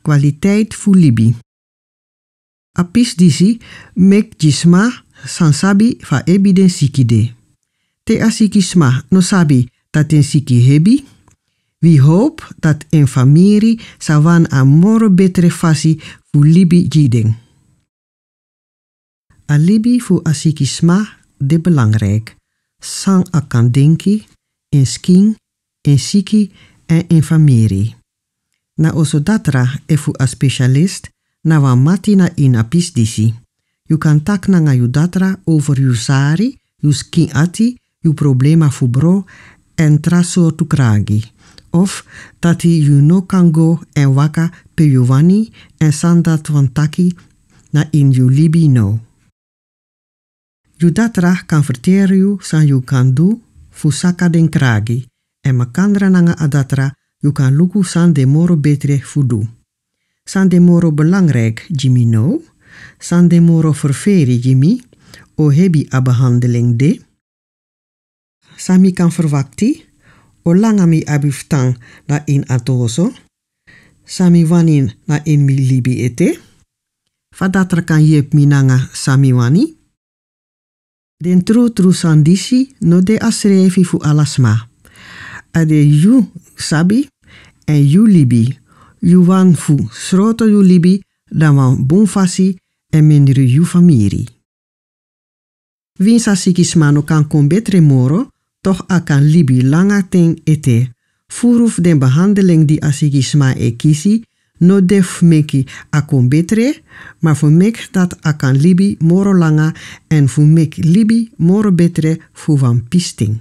kwaliteit fu libi. Apis disi mek jisma san sabi fa ebiden sikide. Te asiki sma no sabi dat en siki hebi. We hoop dat en famiri sawan a moro betre fasi fu libi jideng. A libi fu asiki sma de belangrijk. Sang akan denki, en sking, en siki en en famiri. Na oso datra e fu a specialist na wan mati na in apis disi. You kan tak na nga yu datra over yu sari, yu skin ati, yu problema fu bro en traso tu kragi. Of tati yu no kan go en waka pe yu wani en sandat wan taki na in yu libi no. Yu datra kan verteren yu san yu kan du fu saka den kragi. En makandra nanga adatra yu kan luku san de moro betre fu du. San de moro belangrijk Jimmy no. San de moro ververi Jimmy. O hebi a behandeling de. Sami kan verwakti. O langami abiftang na in atoso. Sami wanin na in mi libi ete. Fadatra kan yep minanga sami wani. Den tru sandisi no de asrevi fu alasma. Ade yu sabi en yu libi. Yu wan fu sroto yu libi dan wan bonfasi en menru yu famiri. Winsa sikismano kan kon betre moro, toch akan libi langa ten ete. Furuf den behandeling di asikisma e kisi, no def meki akon betre, maar fu mek dat akan libi moro langa en fu mek libi moro betre fu wan pisting.